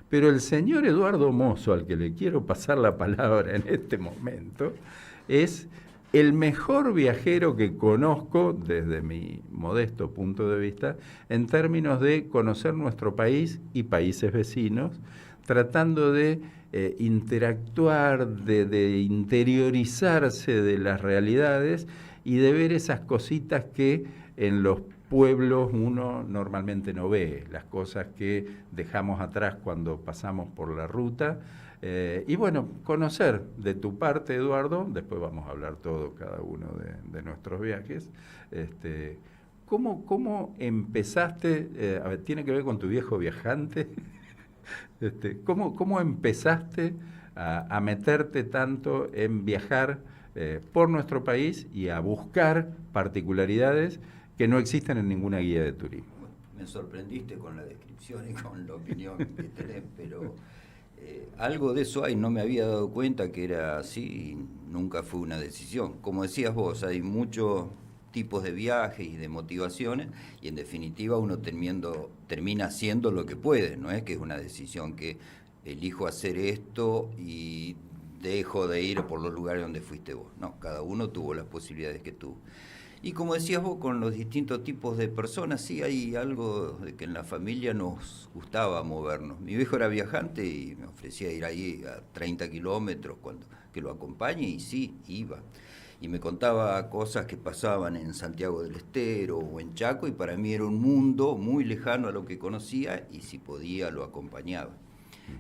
Pero el señor Eduardo Mozo, al que le quiero pasar la palabra en este momento, es el mejor viajero que conozco desde mi modesto punto de vista en términos de conocer nuestro país y países vecinos, tratando de interactuar, de interiorizarse de las realidades y de ver esas cositas que en los pueblos uno normalmente no ve, las cosas que dejamos atrás cuando pasamos por la ruta. Y bueno, conocer de tu parte, Eduardo, después vamos a hablar todo, cada uno de nuestros viajes. ¿Cómo empezaste? A ver, ¿tiene que ver con tu viejo viajante? ¿Cómo empezaste a meterte tanto en viajar por nuestro país y a buscar particularidades que no existen en ninguna guía de turismo? Bueno, me sorprendiste con la descripción y con la opinión que tenés, pero algo de eso hay, no me había dado cuenta que era así y nunca fue una decisión. Como decías vos, hay muchos tipos de viajes y de motivaciones y en definitiva uno termina haciendo lo que puede, no es que es una decisión que elijo hacer esto y dejo de ir por los lugares donde fuiste vos. No, cada uno tuvo las posibilidades que tuvo. Y como decías vos, con los distintos tipos de personas, sí hay algo de que en la familia nos gustaba movernos. Mi viejo era viajante y me ofrecía ir ahí a 30 kilómetros cuando que lo acompañe y sí, iba. Y me contaba cosas que pasaban en Santiago del Estero o en Chaco y para mí era un mundo muy lejano a lo que conocía y si podía lo acompañaba.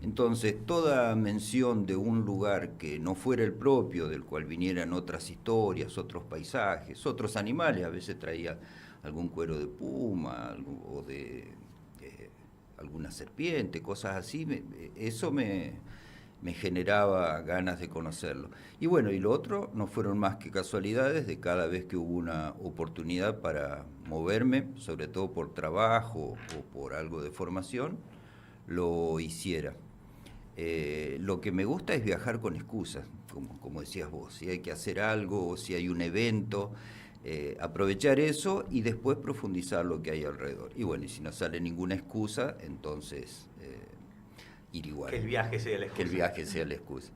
Entonces, toda mención de un lugar que no fuera el propio, del cual vinieran otras historias, otros paisajes, otros animales, a veces traía algún cuero de puma o de alguna serpiente, cosas así, eso me generaba ganas de conocerlo. Y bueno, y lo otro no fueron más que casualidades de cada vez que hubo una oportunidad para moverme, sobre todo por trabajo o por algo de formación, lo hiciera. Lo que me gusta es viajar con excusas, como decías vos, si hay que hacer algo o si hay un evento, aprovechar eso y después profundizar lo que hay alrededor. Y bueno, y si no sale ninguna excusa, entonces ir igual. Que el viaje sea la excusa. Que el viaje sea la excusa.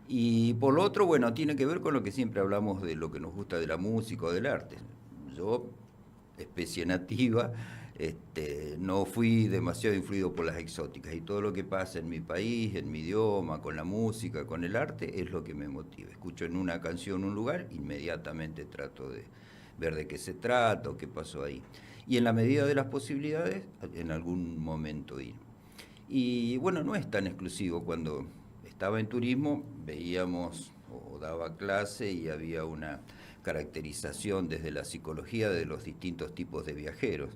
Y por lo otro, bueno, tiene que ver con lo que siempre hablamos de lo que nos gusta de la música o del arte. Yo, especie nativa, no fui demasiado influido por las exóticas y todo lo que pasa en mi país, en mi idioma, con la música, con el arte, es lo que me motiva. Escucho en una canción un lugar, inmediatamente trato de ver de qué se trata o qué pasó ahí. Y en la medida de las posibilidades, en algún momento ir. Y bueno, no es tan exclusivo. Cuando estaba en turismo veíamos o daba clase y había una caracterización desde la psicología de los distintos tipos de viajeros.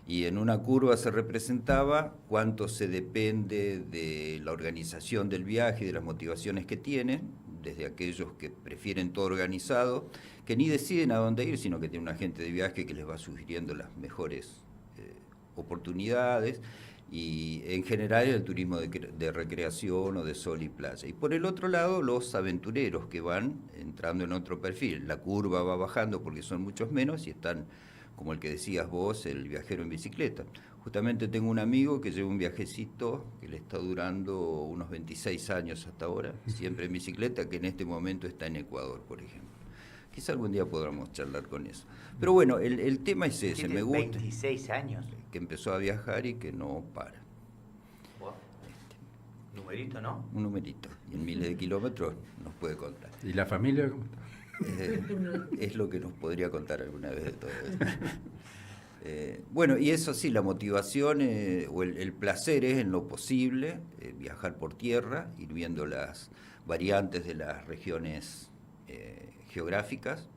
Y en una curva se representaba cuánto se depende de la organización del viaje y de las motivaciones que tienen, desde aquellos que prefieren todo organizado, que ni deciden a dónde ir, sino que tienen un agente de viaje que les va sugiriendo las mejores oportunidades, y en general el turismo de recreación o de sol y playa. Y por el otro lado, los aventureros que van entrando en otro perfil. La curva va bajando porque son muchos menos y están, como el que decías vos, el viajero en bicicleta. Justamente tengo un amigo que lleva un viajecito que le está durando unos 26 años hasta ahora, siempre en bicicleta, que en este momento está en Ecuador, por ejemplo. Quizá algún día podamos charlar con eso. Pero bueno, el tema es ese, me gusta. 26 años. Que empezó a viajar y que no para. Wow. Numerito, ¿no? Un numerito. Y en miles de kilómetros nos puede contar. ¿Y la familia cómo está? Es lo que nos podría contar alguna vez de todo esto. Bueno, y eso sí, la motivación o el placer es en lo posible viajar por tierra, ir viendo las variantes de las regiones geográficas,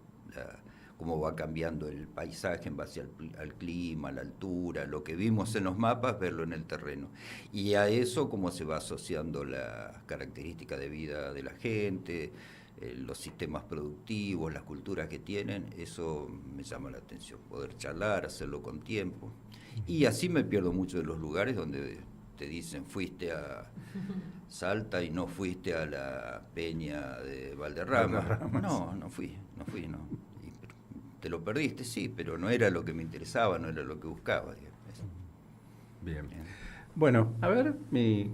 cómo va cambiando el paisaje en base al clima, a la altura, lo que vimos en los mapas, verlo en el terreno. Y a eso cómo se va asociando la característica de vida de la gente, los sistemas productivos, las culturas que tienen, eso me llama la atención, poder charlar, hacerlo con tiempo. Y así me pierdo mucho de los lugares donde te dicen fuiste a Salta y no fuiste a la peña de Valderrama. No fui. Y, te lo perdiste, sí, pero no era lo que me interesaba, no era lo que buscaba. Bien. Bueno, a ver, mi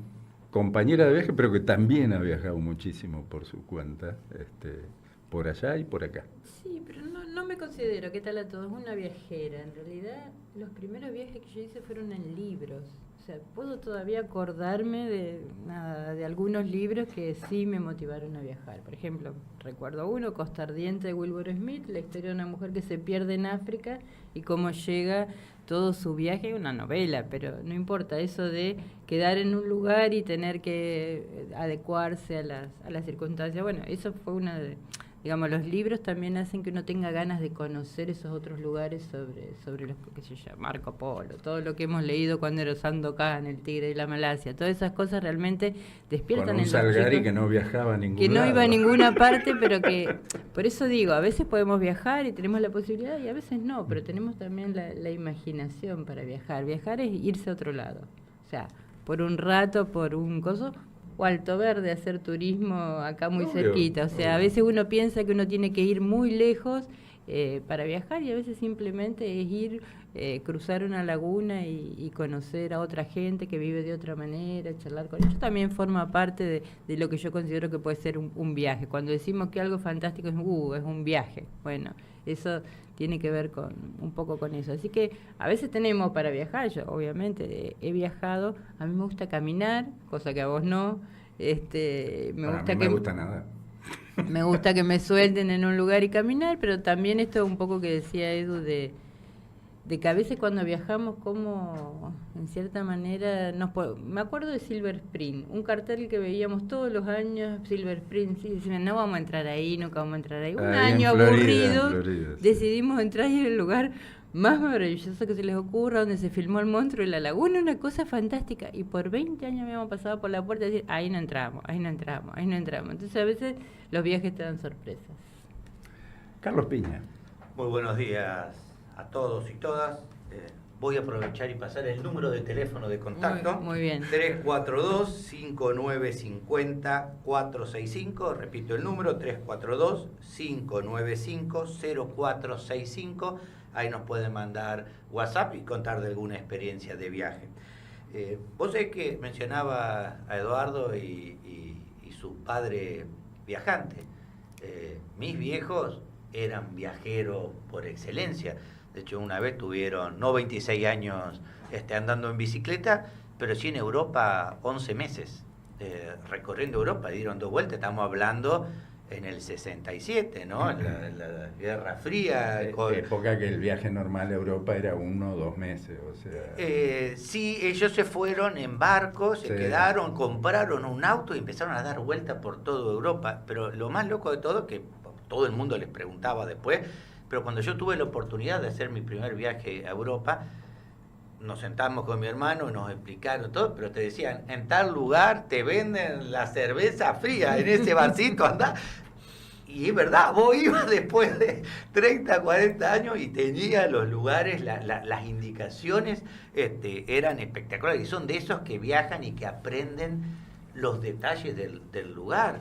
compañera de viaje, pero que también ha viajado muchísimo por su cuenta, por allá y por acá. Sí, pero no me considero, ¿qué tal a todos? Una viajera. En realidad, los primeros viajes que yo hice fueron en libros. O sea, puedo todavía acordarme de algunos libros que sí me motivaron a viajar. Por ejemplo, recuerdo uno, Costa Ardiente de Wilbur Smith, la historia de una mujer que se pierde en África y cómo llega todo su viaje, una novela, pero no importa, eso de quedar en un lugar y tener que adecuarse a las circunstancias. Bueno, eso fue una de... Digamos, los libros también hacen que uno tenga ganas de conocer esos otros lugares sobre los que se llama Marco Polo, todo lo que hemos leído cuando era Sandokan, el Tigre de la Malasia, todas esas cosas realmente despiertan Con un en los Salgari chicos, que no viajaba a ningún que no lado. iba a ninguna parte, pero que, por eso digo, a veces podemos viajar y tenemos la posibilidad y a veces no, pero tenemos también la imaginación para viajar. Viajar es irse a otro lado, o sea, por un rato, por un coso, o Alto Verde, hacer turismo acá muy Obvio, cerquita. O sea, obvio. a veces uno piensa que uno tiene que ir muy lejos para viajar y a veces simplemente es ir, cruzar una laguna y conocer a otra gente que vive de otra manera, charlar con ellos. También forma parte de lo que yo considero que puede ser un viaje. Cuando decimos que algo fantástico es un viaje, bueno, eso tiene que ver un poco con eso. Así que a veces tenemos para viajar, yo obviamente he viajado, a mí me gusta caminar, cosa que a vos no. Me gusta nada. Me gusta que me suelten en un lugar y caminar, pero también esto un poco que decía Edu de que a veces cuando viajamos como en cierta manera me acuerdo de Silver Spring, un cartel que veíamos todos los años, Silver Spring, sí, decían, no vamos a entrar ahí, nunca vamos a entrar ahí. Un Ahí año en Florida, aburrido, en Florida, sí. decidimos entrar y era el lugar más maravilloso que se les ocurra, donde se filmó el monstruo de la laguna, una cosa fantástica. Y por 20 años habíamos pasado por la puerta y decir, ahí no entramos, ahí no entramos, ahí no entramos. Entonces a veces los viajes te dan sorpresas. Carlos Piña. Muy buenos días a todos y todas. Voy a aprovechar y pasar el número de teléfono de contacto. Muy bien. 342-5950-465. Repito el número, 342-595-0465. Ahí nos pueden mandar WhatsApp y contar de alguna experiencia de viaje. Vos sabés que mencionaba a Eduardo y su padre viajante. Mis viejos eran viajeros por excelencia. De hecho, una vez tuvieron, no 26 años andando en bicicleta, pero sí en Europa 11 meses, recorriendo Europa, dieron 2 vueltas, estamos hablando en el 67, ¿no? La Guerra Fría. Época que el viaje normal a Europa era 1 o 2 meses, o sea... Sí, ellos se fueron en barco, se quedaron, compraron un auto y empezaron a dar vueltas por toda Europa, pero lo más loco de todo, que todo el mundo les preguntaba después, pero cuando yo tuve la oportunidad de hacer mi primer viaje a Europa, nos sentamos con mi hermano y nos explicaron todo, pero te decían, en tal lugar te venden la cerveza fría, en ese barcito andá. Y es verdad, vos ibas después de 30, 40 años y tenías los lugares, las indicaciones eran espectaculares. Y son de esos que viajan y que aprenden los detalles del lugar.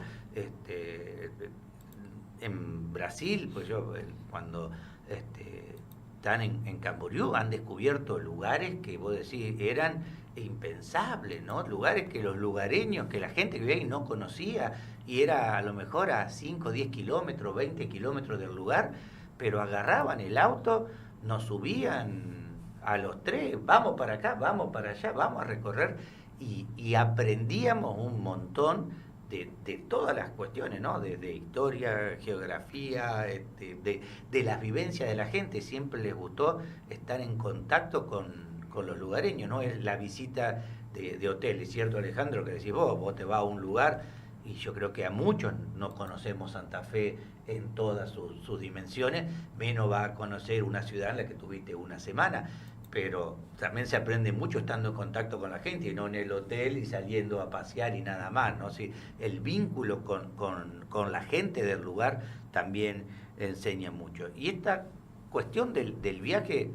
En Brasil, pues yo cuando están en Camboriú han descubierto lugares que vos decís eran impensables, ¿no? Lugares que los lugareños, que la gente que vivía ahí no conocía, y era a lo mejor a 5, 10 kilómetros, 20 kilómetros del lugar, pero agarraban el auto, nos subían a los 3, vamos para acá, vamos para allá, vamos a recorrer, y aprendíamos un montón de todas las cuestiones, ¿no? De historia, geografía, de las vivencias de la gente. Siempre les gustó estar en contacto con los lugareños, ¿no? Es la visita de hoteles, ¿cierto, Alejandro? Que decís vos te vas a un lugar, y yo creo que a muchos no conocemos Santa Fe en todas sus dimensiones, menos va a conocer una ciudad en la que tuviste una semana. Pero también se aprende mucho estando en contacto con la gente y no en el hotel y saliendo a pasear y nada más, ¿no? Sí, el vínculo con la gente del lugar también enseña mucho. Y esta cuestión del viaje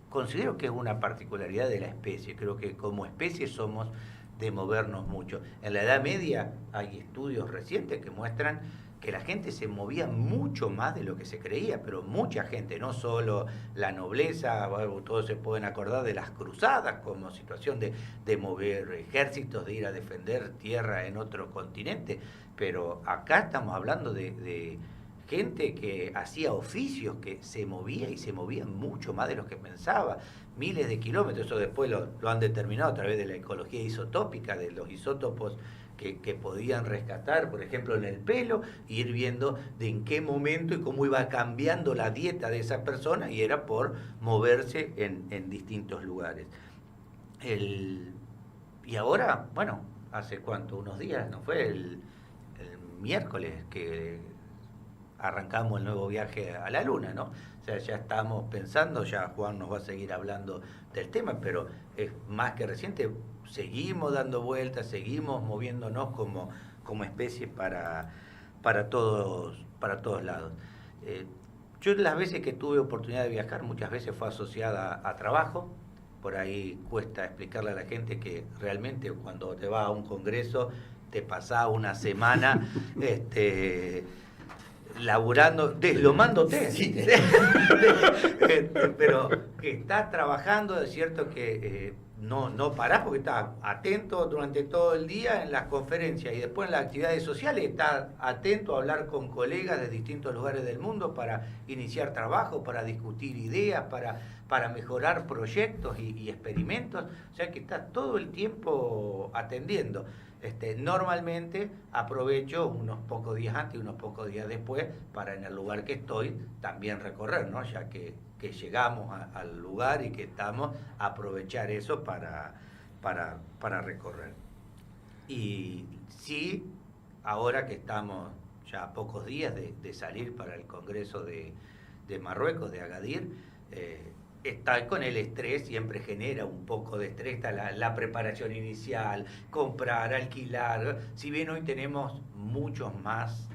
considero que es una particularidad de la especie. Creo que como especie somos de movernos mucho. En la Edad Media hay estudios recientes que muestran que la gente se movía mucho más de lo que se creía, pero mucha gente, no solo la nobleza, bueno, todos se pueden acordar de las cruzadas como situación de mover ejércitos, de ir a defender tierra en otro continente, pero acá estamos hablando de gente que hacía oficios, que se movía y se movían mucho más de lo que pensaba, miles de kilómetros. Eso después lo han determinado a través de la ecología isotópica, de los isótopos que podían rescatar, por ejemplo, en el pelo, e ir viendo de en qué momento y cómo iba cambiando la dieta de esa persona, y era por moverse en distintos lugares. Y ahora, bueno, hace cuánto, unos días, ¿no fue? El miércoles que arrancamos el nuevo viaje a la Luna, ¿no? O sea, ya estamos pensando, ya Juan nos va a seguir hablando del tema, pero es más que reciente, seguimos dando vueltas, seguimos moviéndonos como especie para todos lados. Yo las veces que tuve oportunidad de viajar, muchas veces fue asociada a trabajo. Por ahí cuesta explicarle a la gente que realmente cuando te vas a un congreso te pasás una semana laburando, deslomándote, Sí. pero que estás trabajando, es cierto que no parás porque estás atento durante todo el día en las conferencias y después en las actividades sociales, estás atento a hablar con colegas de distintos lugares del mundo para iniciar trabajo, para discutir ideas, para mejorar proyectos y experimentos, o sea que estás todo el tiempo atendiendo. Normalmente aprovecho unos pocos días antes y unos pocos días después para en el lugar que estoy también recorrer, ¿no? Ya que llegamos al lugar y que estamos, aprovechar eso para recorrer. Y sí, ahora que estamos ya a pocos días de salir para el Congreso de Marruecos, de Agadir, está con el estrés, siempre genera un poco de estrés, está la preparación inicial, comprar, alquilar. Si bien hoy tenemos muchos más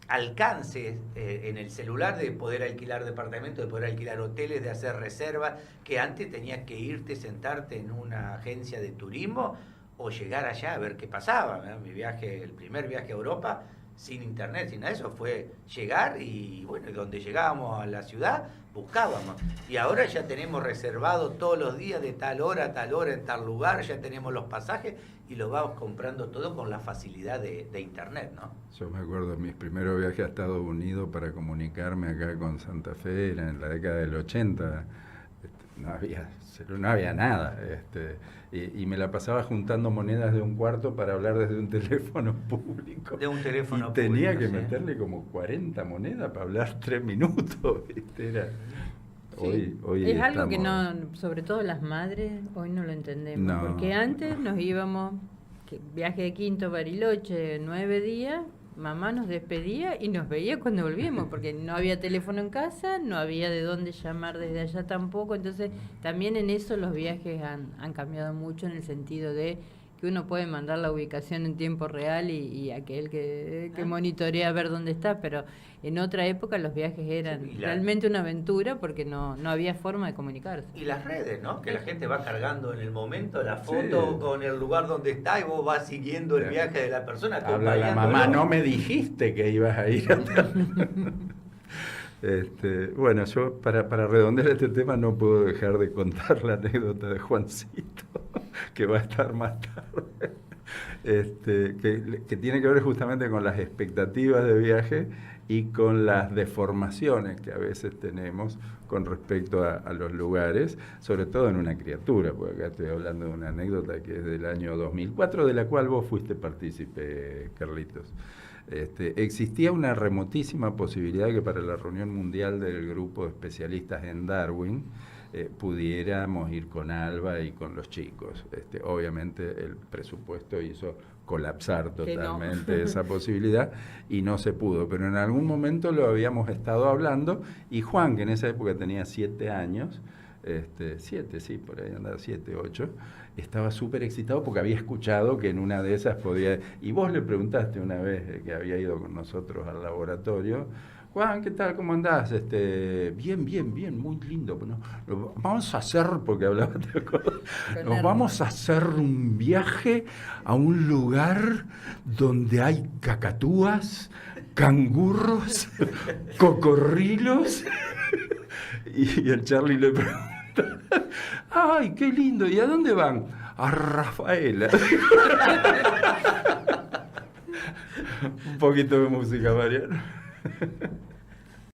alcances en el celular de poder alquilar departamentos, de poder alquilar hoteles, de hacer reservas, que antes tenías que irte, sentarte en una agencia de turismo o llegar allá a ver qué pasaba, ¿no? El primer viaje a Europa, sin internet, sin nada de eso, fue llegar y bueno, donde llegábamos a la ciudad, buscábamos. Y ahora ya tenemos reservado todos los días de tal hora a tal hora en tal lugar, ya tenemos los pasajes y lo vamos comprando todo con la facilidad de internet, ¿no? Yo me acuerdo de mis primeros viajes a Estados Unidos para comunicarme acá con Santa Fe, era en la década del 80, no había nada, y me la pasaba juntando monedas de un cuarto para hablar desde un teléfono público. De un teléfono y tenía público, que sí. meterle como 40 monedas para hablar 3 minutos, Era... Sí. Hoy es algo que estamos... no, sobre todo las madres, hoy no lo entendemos. No. Porque antes nos íbamos, viaje de Quinto, Bariloche, 9 días, mamá nos despedía y nos veía cuando volvíamos, porque no había teléfono en casa, no había de dónde llamar desde allá tampoco. Entonces, también en eso los viajes han cambiado mucho, en el sentido de que uno puede mandar la ubicación en tiempo real y aquel que monitorea a ver dónde está, pero en otra época los viajes eran realmente una aventura porque no había forma de comunicarse. Y las redes, ¿no? Que la gente va cargando en el momento la foto con el lugar donde está y vos vas siguiendo el viaje de la persona. Habla la mamá, no me dijiste que ibas a ir a... Bueno, yo para redondear este tema no puedo dejar de contar la anécdota de Juancito, que va a estar más tarde, que tiene que ver justamente con las expectativas de viaje y con las deformaciones que a veces tenemos con respecto a los lugares, sobre todo en una criatura, porque acá estoy hablando de una anécdota que es del año 2004, de la cual vos fuiste partícipe, Carlitos. Existía una remotísima posibilidad que para la reunión mundial del grupo de especialistas en Darwin pudiéramos ir con Alba y con los chicos. Obviamente el presupuesto hizo colapsar totalmente esa posibilidad y no se pudo, pero en algún momento lo habíamos estado hablando y Juan, que en esa época tenía 7 años, 7, sí, por ahí andaba 7, 8, estaba súper excitado porque había escuchado que en una de esas podía... Y vos le preguntaste una vez que había ido con nosotros al laboratorio, Juan, ¿qué tal? ¿Cómo andás? Bien, bien, muy lindo. Bueno, vamos a hacer, porque hablaba, ¿te acuerdas? Nos vamos a hacer un viaje a un lugar donde hay cacatúas, cangurros, cocodrilos. Y el Charlie le pregunta, ¡ay, qué lindo! ¿Y a dónde van? A Rafaela. Un poquito de música, Mariano.